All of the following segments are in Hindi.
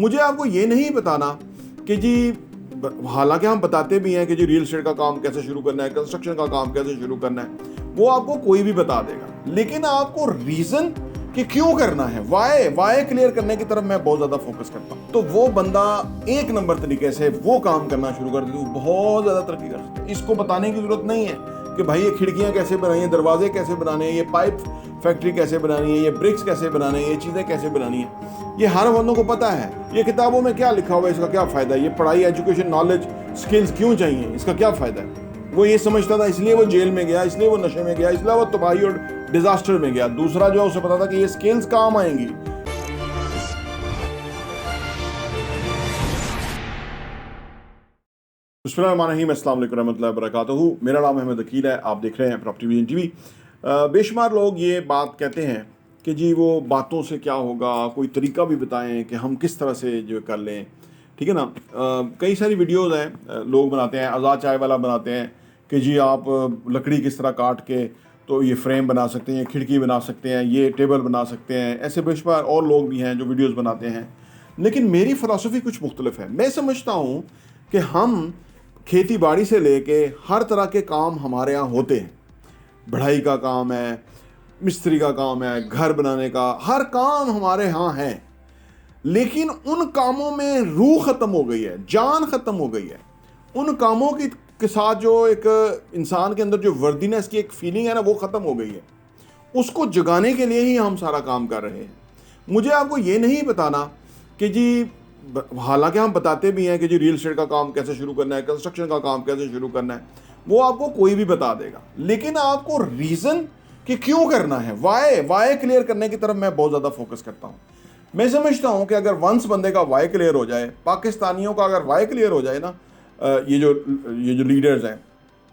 मुझे आपको ये नहीं बताना कि जी, हालांकि हम बताते भी हैं कि जी रियल एस्टेट का काम कैसे शुरू करना है, कंस्ट्रक्शन का काम कैसे शुरू करना है, वो आपको कोई भी बता देगा, लेकिन आपको रीजन कि क्यों करना है, वाई क्लियर करने की तरफ मैं बहुत ज्यादा फोकस करता हूं। तो वो बंदा एक नंबर तरीके से वो काम करना शुरू कर दे तो बहुत ज्यादा तरक्की कर सकता है। इसको बताने की जरूरत नहीं है कि भाई ये खिड़कियां कैसे बनानी है, दरवाजे कैसे बनाने हैं, ये पाइप फैक्ट्री कैसे बनानी है, ये ब्रिक्स कैसे बनाने हैं, ये चीजें कैसे बनानी है, ये हर बंदों को पता है। ये किताबों में क्या लिखा हुआ है, इसका क्या फायदा है, ये पढ़ाई, एजुकेशन, नॉलेज, स्किल्स क्यों चाहिए, इसका क्या फायदा है। वो ये समझता था इसलिए वो जेल में गया, इसलिए वो नशे में गया, इसलिए वो तबाही और डिजास्टर में गया। दूसरा जो है उसे पता था कि ये स्किल्स काम आएंगी। अस्सलाम वालेकुम रहमतुल्लाहि व बरकातहू। मेरा नाम अहमद अकील है, आप देख रहे हैं प्रॉपर्टी विजन टीवी। बेशुमार लोग ये बात कहते हैं कि जी वो बातों से क्या होगा, कोई तरीका भी बताएं कि हम किस तरह से जो कर लें, ठीक है ना। कई सारी वीडियोज़ हैं लोग बनाते हैं, आज़ाद चाय वाला बनाते हैं कि जी आप लकड़ी किस तरह काट के तो ये फ्रेम बना सकते हैं, खिड़की बना सकते हैं, ये टेबल बना सकते हैं। ऐसे बेशुमार और लोग भी हैं जो वीडियोज़ बनाते हैं, लेकिन मेरी फ़िलासफ़ी कुछ मुख्तलिफ है। मैं समझता हूँ कि हम खेती बाड़ी से लेके हर तरह के काम हमारे यहाँ होते हैं। बढ़ाई का काम है, मिस्त्री का काम है, घर बनाने का, हर काम हमारे यहाँ है, लेकिन उन कामों में रूह ख़त्म हो गई है, जान ख़त्म हो गई है। उन कामों के साथ जो एक इंसान के अंदर जो वर्दीनेस की एक फीलिंग है ना, वो ख़त्म हो गई है। उसको जगाने के लिए ही हम सारा काम कर रहे हैं। मुझे आपको ये नहीं बताना कि जी, हालांकि हम बताते भी हैं कि जी रियल एस्टेट का काम कैसे शुरू करना है, कंस्ट्रक्शन का काम कैसे शुरू करना है, वो आपको कोई भी बता देगा, लेकिन आपको रीज़न कि क्यों करना है, वाई क्लियर करने की तरफ मैं बहुत ज़्यादा फोकस करता हूँ। मैं समझता हूँ कि अगर वंस बंदे का वाई क्लियर हो जाए, पाकिस्तानियों का अगर वाई क्लियर हो जाए ना, ये जो लीडर्स हैं,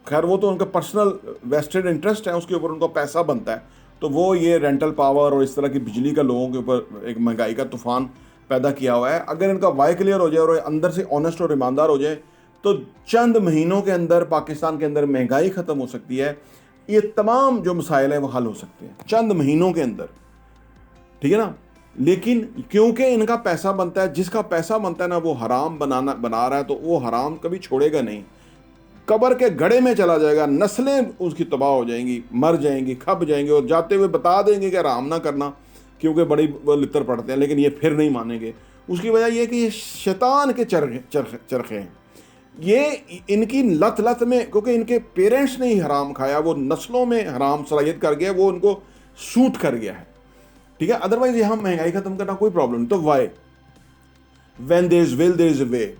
खैर वो तो उनका पर्सनल वेस्टेड इंटरेस्ट है, उसके ऊपर उनका पैसा बनता है, तो वो ये रेंटल पावर और इस तरह की बिजली का लोगों के ऊपर एक महंगाई का तूफान पैदा किया हुआ है। अगर इनका वाई क्लियर हो जाए और अंदर से ऑनेस्ट और ईमानदार हो जाए तो चंद महीनों के अंदर पाकिस्तान के अंदर महंगाई ख़त्म हो सकती है। ये तमाम जो मसाइल हैं वो हल हो सकते हैं चंद महीनों के अंदर, ठीक है ना। लेकिन क्योंकि इनका पैसा बनता है, जिसका पैसा बनता है ना वो हराम बना रहा है, तो वो हराम कभी छोड़ेगा नहीं, कब्र के गड़े में चला जाएगा, नस्लें उसकी तबाह हो जाएंगी, मर जाएंगी, खप जाएंगे, और जाते हुए बता देंगे कि हराम ना करना क्योंकि बड़ी लितर पड़ते हैं, लेकिन ये फिर नहीं मानेंगे। उसकी वजह यह कि ये शैतान के चरखे हैं, ये इनकी लत में, क्योंकि इनके पेरेंट्स ने ही हराम खाया, वो नस्लों में हराम सलाहियत कर गया, वो उनको सूट कर गया है, ठीक है। अदरवाइज यहाँ महंगाई ख़त्म करना कोई प्रॉब्लम नहीं। तो why, when there is will there is a way.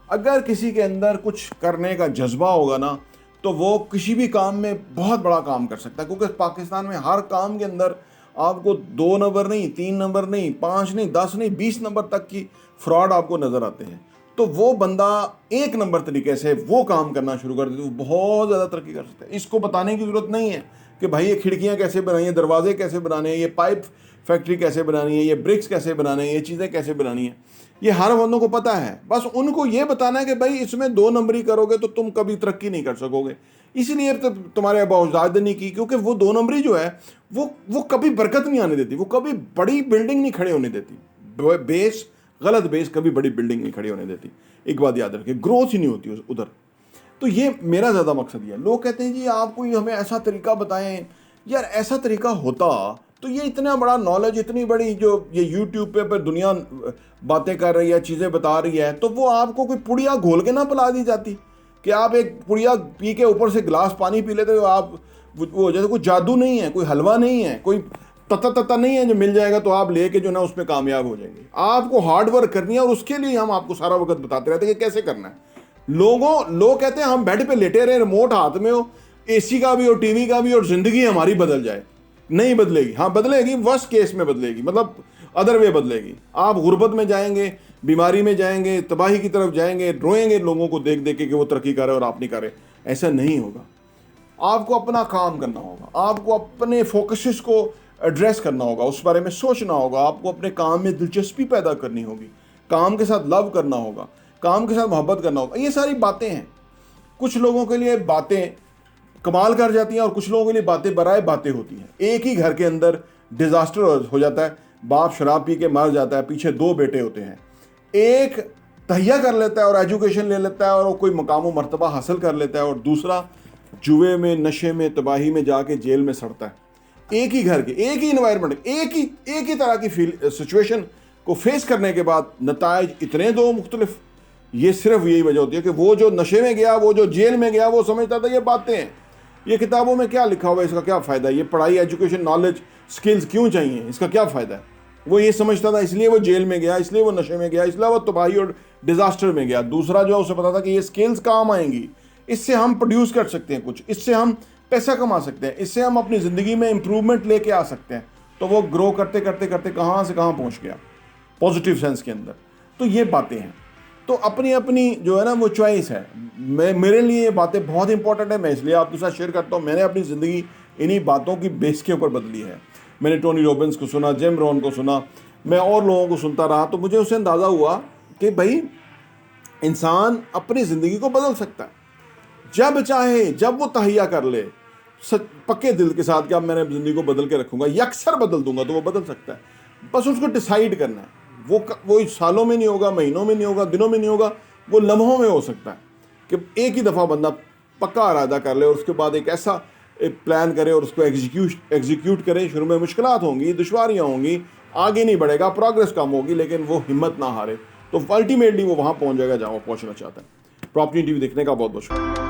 अगर किसी के अंदर कुछ करने का जज्बा होगा ना, तो वो किसी भी काम में बहुत बड़ा काम कर सकता है, क्योंकि पाकिस्तान में हर काम के अंदर आपको 2 नंबर नहीं, 3 नंबर नहीं, 5 नहीं, 10 नहीं, 20 नंबर तक की फ्रॉड आपको नज़र आते हैं। तो वो बंदा एक नंबर तरीके से वो काम करना शुरू कर दे तो बहुत ज़्यादा तरक्की कर सकता है। इसको बताने की ज़रूरत नहीं है कि भाई ये खिड़कियाँ कैसे बनानी है, दरवाजे कैसे बनाने हैं, ये पाइप फैक्ट्री कैसे बनानी है, ये ब्रिक्स कैसे बनाने हैं, ये चीज़ें कैसे बनानी है, ये हर बंदों को पता है। बस उनको ये बताना है कि भाई इसमें 2 नंबरी करोगे तो तुम कभी तरक्की नहीं कर सकोगे। इसलिए तो तुम्हारे आबाद नहीं की, क्योंकि वो 2 नंबरी जो है वो कभी बरकत नहीं आने देती, वो कभी बड़ी बिल्डिंग नहीं खड़े होने देती, बेस गलत बेस कभी बड़ी बिल्डिंग नहीं खड़ी होने देती। एक बात याद रखें, ग्रोथ ही नहीं होती उधर। तो ये मेरा ज़्यादा मकसद ये है। लोग कहते हैं जी आप कोई हमें ऐसा तरीका बताएं, यार ऐसा तरीका होता तो ये इतना बड़ा नॉलेज, इतनी बड़ी जो ये यूट्यूब पे दुनिया बातें कर रही है, चीज़ें बता रही है, तो वो आपको कोई पुड़िया घोल के ना पिला दी जाती कि आप एक पुड़िया पी के ऊपर से गिलास पानी पी लेते हो आप, वो जैसे कोई जादू नहीं है, कोई हलवा नहीं है, कोई तता नहीं है जो मिल जाएगा तो आप लेके जो ना उसमें कामयाब हो जाएंगे। आपको हार्ड वर्क करनी है और उसके लिए हम आपको सारा वक्त बताते रहते हैं कि कैसे करना है। लोग कहते हैं हम बेड पे लेटे रहे, रिमोट हाथ में हो, एसी का भी और टीवी का भी, और जिंदगी हमारी बदल जाए। नहीं बदलेगी। हाँ बदलेगी, वर्स्ट केस में बदलेगी, मतलब अदर वे बदलेगी। आप गुर्बत में जाएंगे, बीमारी में जाएंगे, तबाही की तरफ जाएंगे, रोएंगे लोगों को देख देख के कि वो तरक्की कर रहे और आप नहीं कर रहे। ऐसा नहीं होगा। आपको अपना काम करना होगा, आपको अपने फोकसेस को एड्रेस करना होगा, उस बारे में सोचना होगा, आपको अपने काम में दिलचस्पी पैदा करनी होगी, काम के साथ लव करना होगा, काम के साथ मोहब्बत करना होगा। ये सारी बातें हैं। कुछ लोगों के लिए बातें कमाल कर जाती हैं और कुछ लोगों के लिए बातें बराए बातें होती हैं। एक ही घर के अंदर डिजास्टर हो जाता है, बाप शराब पी के मर जाता है, पीछे 2 बेटे होते हैं, एक तहिया कर लेता है और एजुकेशन ले लेता है और कोई मकाम व मर्तबा हासिल कर लेता है, और दूसरा जुए में, नशे में, तबाही में जाके जेल में सड़ता है। एक ही घर के, एक ही इन्वायरमेंट, एक ही तरह की सिचुएशन को फेस करने के बाद नताइज इतने दो मुख्तलिफ। ये सिर्फ यही वजह होती है कि वो जो नशे में गया, वो जो जेल में गया, वो समझता था ये बातें हैं, ये किताबों में क्या लिखा हुआ है, इसका क्या फ़ायदा है, ये पढ़ाई, एजुकेशन, नॉलेज, स्किल्स क्यों चाहिए, इसका क्या फ़ायदा है। वो ये समझता था, इसलिए वो जेल में गया, इसलिए वो नशे में गया, इसलिए वो तबाही और डिज़ास्टर में गया। दूसरा जो उसे पता था कि ये स्किल्स काम आएंगी, इससे हम प्रोड्यूस कर सकते हैं कुछ, इससे हम पैसा कमा सकते हैं, इससे हम अपनी ज़िंदगी में इम्प्रूवमेंट लेके आ सकते हैं। तो वो ग्रो करते करते करते कहाँ से कहाँ पहुँच गया पॉजिटिव सेंस के अंदर। तो ये बातें हैं। तो अपनी अपनी जो है ना वो चॉइस है। मेरे लिए ये बातें बहुत इंपॉर्टेंट है, मैं इसलिए आपके साथ शेयर करता हूँ। मैंने अपनी ज़िंदगी इन्हीं बातों की बेस के ऊपर बदली है। मैंने टोनी रॉबिन्स को सुना, जिम रॉन को सुना, मैं और लोगों को सुनता रहा, तो मुझे उससे अंदाज़ा हुआ कि भाई इंसान अपनी ज़िंदगी को बदल सकता है जब चाहे, जब वो तहिया कर ले पक्के दिल के साथ कि अब मैंने ज़िंदगी को बदल के रखूँगा, यकसर बदल दूंगा, तो वो बदल सकता है। बस उसको डिसाइड करना है। वो सालों में नहीं होगा, महीनों में नहीं होगा, दिनों में नहीं होगा, वो लम्हों में हो सकता है कि एक ही दफ़ा बंदा पक्का इरादा कर ले और उसके बाद एक ऐसा प्लान करे और उसको एग्जीक्यूट करे। शुरू में मुश्किलात होंगी, दुश्वारियाँ होंगी, आगे नहीं बढ़ेगा, प्रोग्रेस कम होगी, लेकिन वो हिम्मत ना हारे, तो अल्टीमेटली वो वहाँ पहुँच जाएगा जहाँ वो पहुँचना चाहता है। प्रॉपर्टी टीवी देखने का बहुत बहुत शुक्रिया।